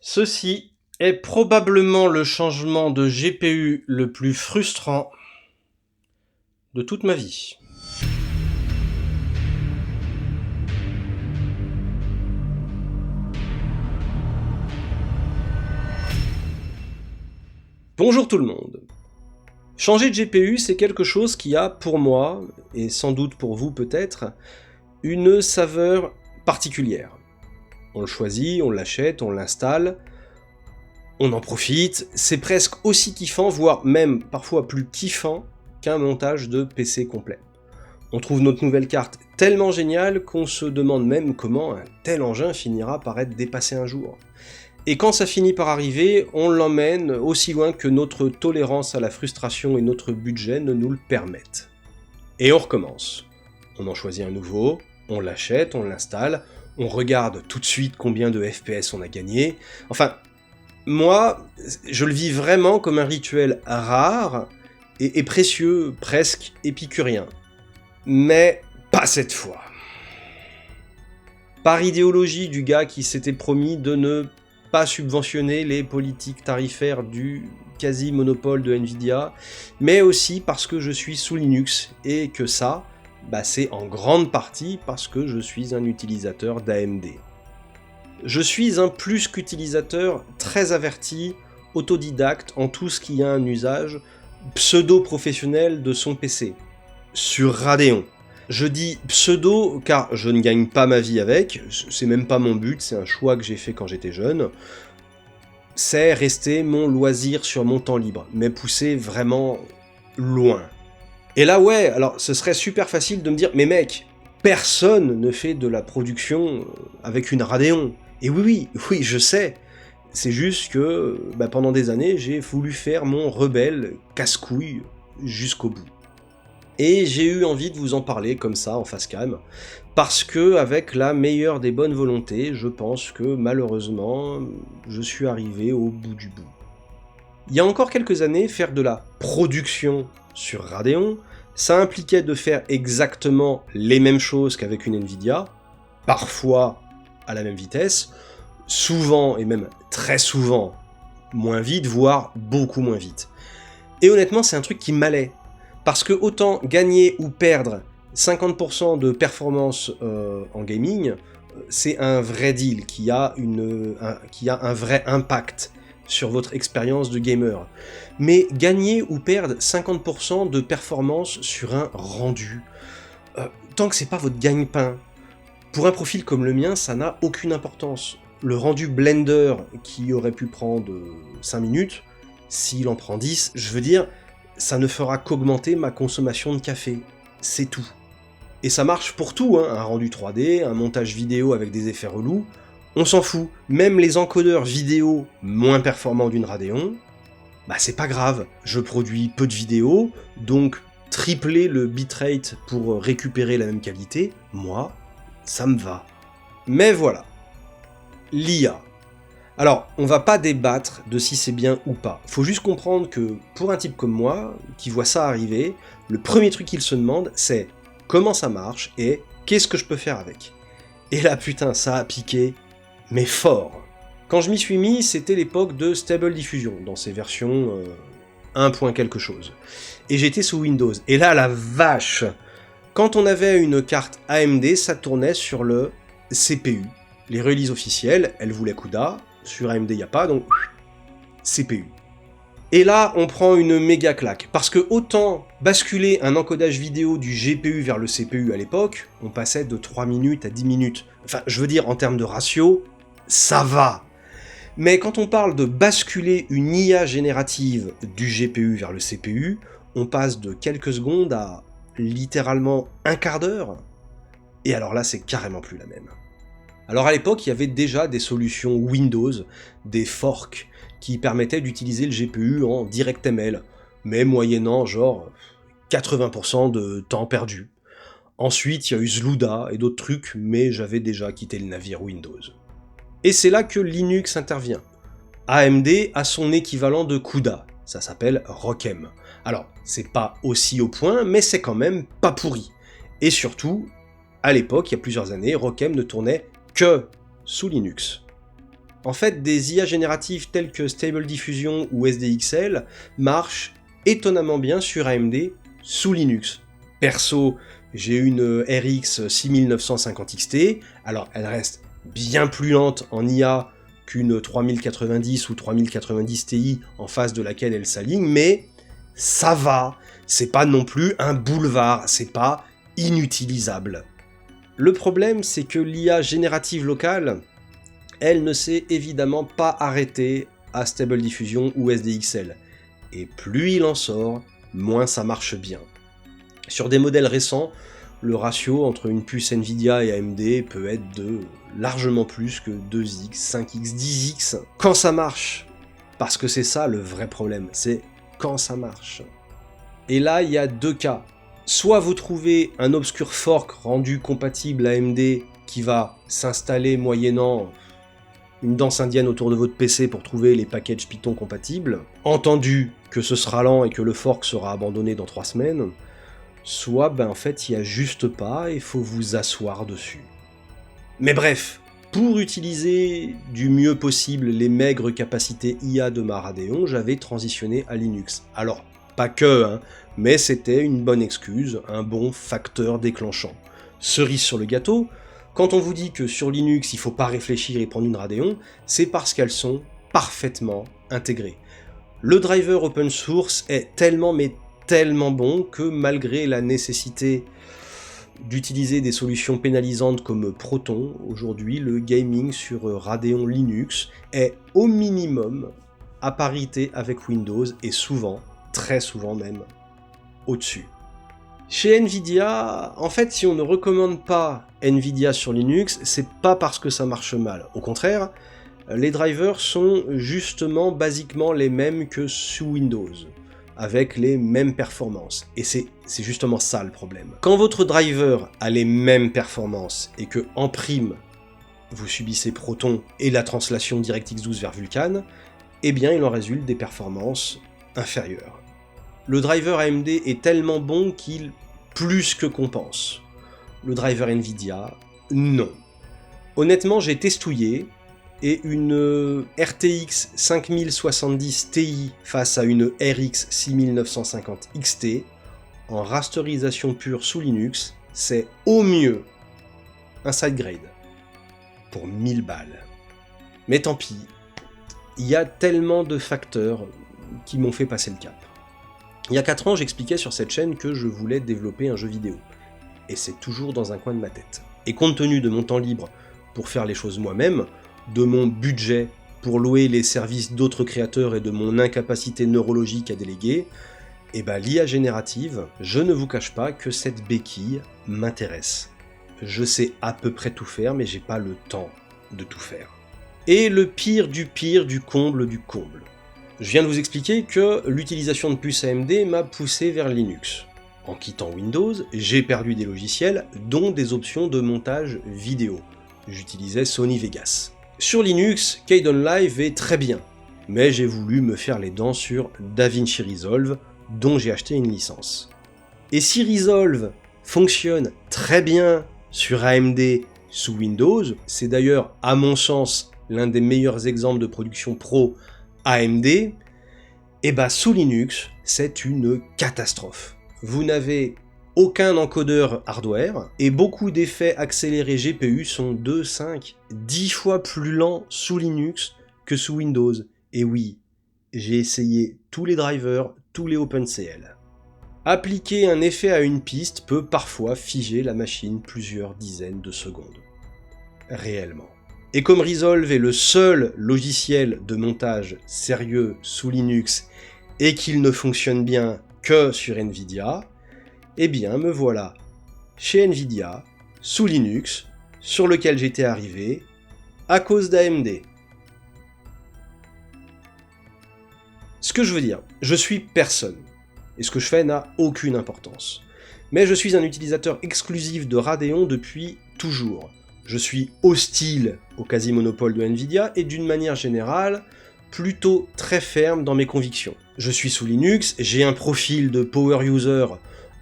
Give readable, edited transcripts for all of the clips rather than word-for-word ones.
Ceci est probablement le changement de GPU le plus frustrant de toute ma vie. Bonjour tout le monde. Changer de GPU, c'est quelque chose qui a pour moi, et sans doute pour vous peut-être, une saveur particulière. On le choisit, on l'achète, on l'installe, on en profite, c'est presque aussi kiffant, voire même parfois plus kiffant qu'un montage de PC complet. On trouve notre nouvelle carte tellement géniale qu'on se demande même comment un tel engin finira par être dépassé un jour. Et quand ça finit par arriver, on l'emmène aussi loin que notre tolérance à la frustration et notre budget ne nous le permettent. Et on recommence. On en choisit un nouveau, on l'achète, on l'installe, on regarde tout de suite combien de FPS on a gagné. Enfin, moi, je le vis vraiment comme un rituel rare et précieux, presque épicurien. Mais pas cette fois. Par idéologie du gars qui s'était promis de ne pas subventionner les politiques tarifaires du quasi-monopole de Nvidia, mais aussi parce que je suis sous Linux, et que ça, c'est en grande partie parce que je suis un utilisateur d'AMD. Je suis un plus qu'utilisateur très averti, autodidacte en tout ce qui a un usage pseudo-professionnel de son PC. Sur Radeon. Je dis pseudo car je ne gagne pas ma vie avec, c'est même pas mon but, c'est un choix que j'ai fait quand j'étais jeune. C'est rester mon loisir sur mon temps libre, mais pousser vraiment loin. Et là ouais, alors ce serait super facile de me dire, mais mec, personne ne fait de la production avec une Radeon. Et oui, je sais. C'est juste que pendant des années, j'ai voulu faire mon rebelle casse-couille jusqu'au bout. Et j'ai eu envie de vous en parler comme ça, en face cam, parce que, avec la meilleure des bonnes volontés, je pense que malheureusement, je suis arrivé au bout du bout. Il y a encore quelques années, faire de la production sur Radeon, ça impliquait de faire exactement les mêmes choses qu'avec une Nvidia, parfois à la même vitesse, souvent et même très souvent moins vite, voire beaucoup moins vite. Et honnêtement, c'est un truc qui m'allait. Parce que autant gagner ou perdre 50% de performance en gaming, c'est un vrai deal qui a un vrai impact sur votre expérience de gamer. Mais gagner ou perdre 50% de performance sur un rendu, tant que c'est pas votre gagne-pain, pour un profil comme le mien, ça n'a aucune importance. Le rendu Blender qui aurait pu prendre 5 minutes, s'il en prend 10, je veux dire, ça ne fera qu'augmenter ma consommation de café. C'est tout. Et ça marche pour tout, hein. Un rendu 3D, un montage vidéo avec des effets relous, on s'en fout. Même les encodeurs vidéo moins performants d'une Radeon, c'est pas grave. Je produis peu de vidéos, donc tripler le bitrate pour récupérer la même qualité, moi, ça me va. Mais voilà. L'IA. Alors, on va pas débattre de si c'est bien ou pas. Faut juste comprendre que, pour un type comme moi, qui voit ça arriver, le premier truc qu'il se demande, c'est comment ça marche et qu'est-ce que je peux faire avec. Et là, putain, ça a piqué, mais fort. Quand je m'y suis mis, c'était l'époque de Stable Diffusion, dans ses versions 1. quelque chose. Et j'étais sous Windows. Et là, la vache! Quand on avait une carte AMD, ça tournait sur le CPU. Les releases officielles, elles voulaient CUDA, sur AMD il n'y a pas, donc CPU. Et là, on prend une méga claque, parce que autant basculer un encodage vidéo du GPU vers le CPU à l'époque, on passait de 3 minutes à 10 minutes. Enfin, je veux dire, en termes de ratio, ça va. Mais quand on parle de basculer une IA générative du GPU vers le CPU, on passe de quelques secondes à littéralement un quart d'heure. Et alors là, c'est carrément plus la même. Alors à l'époque, il y avait déjà des solutions Windows, des forks, qui permettaient d'utiliser le GPU en DirectML, mais moyennant genre 80% de temps perdu. Ensuite, il y a eu Zluda et d'autres trucs, mais j'avais déjà quitté le navire Windows. Et c'est là que Linux intervient. AMD a son équivalent de CUDA, ça s'appelle ROCm. Alors, c'est pas aussi au point, mais c'est quand même pas pourri. Et surtout, à l'époque, il y a plusieurs années, ROCm ne tournait que sous Linux. En fait, des IA génératives telles que Stable Diffusion ou SDXL marchent étonnamment bien sur AMD sous Linux. Perso, j'ai une RX 6950 XT, alors elle reste bien plus lente en IA qu'une 3090 ou 3090 Ti en face de laquelle elle s'aligne, mais ça va, c'est pas non plus un boulevard, c'est pas inutilisable. Le problème, c'est que l'IA générative locale, elle ne s'est évidemment pas arrêtée à Stable Diffusion ou SDXL. Et plus il en sort, moins ça marche bien. Sur des modèles récents, le ratio entre une puce Nvidia et AMD peut être de largement plus que 2x, 5x, 10x. Quand ça marche, parce que c'est ça le vrai problème, c'est quand ça marche. Et là, il y a deux cas. Soit vous trouvez un obscur fork rendu compatible AMD qui va s'installer moyennant une danse indienne autour de votre PC pour trouver les packages Python compatibles, entendu que ce sera lent et que le fork sera abandonné dans 3 semaines, soit en fait il n'y a juste pas et il faut vous asseoir dessus. Mais bref, pour utiliser du mieux possible les maigres capacités IA de ma Radeon, j'avais transitionné à Linux. Alors, pas que, mais c'était une bonne excuse, un bon facteur déclenchant. Cerise sur le gâteau, quand on vous dit que sur Linux il faut pas réfléchir et prendre une Radeon, c'est parce qu'elles sont parfaitement intégrées. Le driver open source est tellement bon que malgré la nécessité d'utiliser des solutions pénalisantes comme Proton, aujourd'hui le gaming sur Radeon Linux est au minimum à parité avec Windows et souvent, très souvent même, au-dessus. Chez Nvidia, en fait, si on ne recommande pas Nvidia sur Linux, c'est pas parce que ça marche mal. Au contraire, les drivers sont justement basiquement les mêmes que sous Windows, avec les mêmes performances. Et c'est justement ça le problème. Quand votre driver a les mêmes performances et que, en prime, vous subissez Proton et la translation DirectX 12 vers Vulkan, eh bien il en résulte des performances inférieures. Le driver AMD est tellement bon qu'il plus que compense. Le driver Nvidia, non. Honnêtement, j'ai testouillé, et une RTX 5070 Ti face à une RX 6950 XT, en rasterisation pure sous Linux, c'est au mieux un side grade, pour 1000 balles. Mais tant pis, il y a tellement de facteurs qui m'ont fait passer le cap. Il y a 4 ans, j'expliquais sur cette chaîne que je voulais développer un jeu vidéo. Et c'est toujours dans un coin de ma tête. Et compte tenu de mon temps libre pour faire les choses moi-même, de mon budget pour louer les services d'autres créateurs et de mon incapacité neurologique à déléguer, l'IA générative, je ne vous cache pas que cette béquille m'intéresse. Je sais à peu près tout faire, mais j'ai pas le temps de tout faire. Et le pire, du comble du comble. Je viens de vous expliquer que l'utilisation de puces AMD m'a poussé vers Linux. En quittant Windows, j'ai perdu des logiciels, dont des options de montage vidéo. J'utilisais Sony Vegas. Sur Linux, Kdenlive est très bien, mais j'ai voulu me faire les dents sur DaVinci Resolve, dont j'ai acheté une licence. Et si Resolve fonctionne très bien sur AMD sous Windows, c'est d'ailleurs à mon sens l'un des meilleurs exemples de production pro AMD, sous Linux, c'est une catastrophe. Vous n'avez aucun encodeur hardware, et beaucoup d'effets accélérés GPU sont 2, 5, 10 fois plus lents sous Linux que sous Windows. Et oui, j'ai essayé tous les drivers, tous les OpenCL. Appliquer un effet à une piste peut parfois figer la machine plusieurs dizaines de secondes. Réellement. Et comme Resolve est le seul logiciel de montage sérieux sous Linux et qu'il ne fonctionne bien que sur Nvidia, me voilà chez Nvidia, sous Linux, sur lequel j'étais arrivé à cause d'AMD. Ce que je veux dire, je suis personne, et ce que je fais n'a aucune importance. Mais je suis un utilisateur exclusif de Radeon depuis toujours. Je suis hostile au quasi-monopole de Nvidia et d'une manière générale, plutôt très ferme dans mes convictions. Je suis sous Linux, j'ai un profil de power user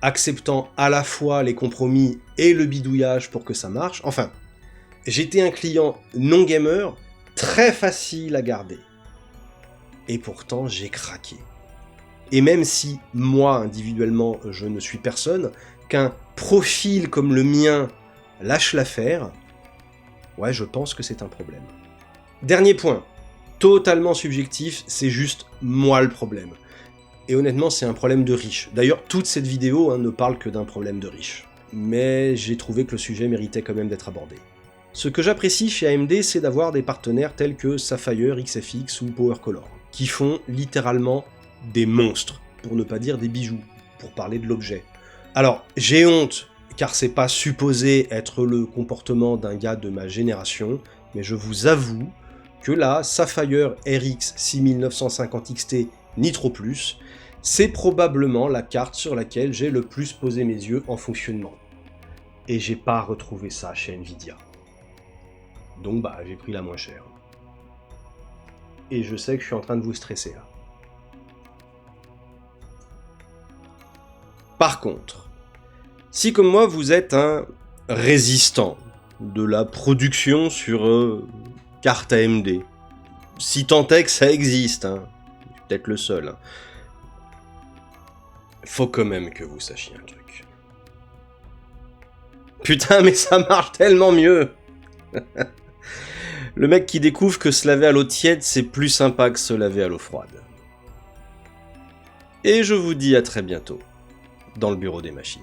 acceptant à la fois les compromis et le bidouillage pour que ça marche. Enfin, j'étais un client non gamer très facile à garder. Et pourtant, j'ai craqué. Et même si, moi, individuellement, je ne suis personne, qu'un profil comme le mien lâche l'affaire, ouais, je pense que c'est un problème. Dernier point, totalement subjectif, c'est juste moi le problème. Et honnêtement, c'est un problème de riche. D'ailleurs, toute cette vidéo ne parle que d'un problème de riche. Mais j'ai trouvé que le sujet méritait quand même d'être abordé. Ce que j'apprécie chez AMD, c'est d'avoir des partenaires tels que Sapphire, XFX ou PowerColor, qui font littéralement des monstres, pour ne pas dire des bijoux, pour parler de l'objet. Alors, j'ai honte, car c'est pas supposé être le comportement d'un gars de ma génération, mais je vous avoue que la Sapphire RX 6950 XT Nitro Plus, c'est probablement la carte sur laquelle j'ai le plus posé mes yeux en fonctionnement. Et j'ai pas retrouvé ça chez Nvidia. Donc bah j'ai pris la moins chère. Et je sais que je suis en train de vous stresser là. Par contre, si comme moi vous êtes un résistant de la production sur carte AMD, si tant est que ça existe, peut-être le seul, faut quand même que vous sachiez un truc. Putain, mais ça marche tellement mieux. Le mec qui découvre que se laver à l'eau tiède, c'est plus sympa que se laver à l'eau froide. Et je vous dis à très bientôt, dans le bureau des machines.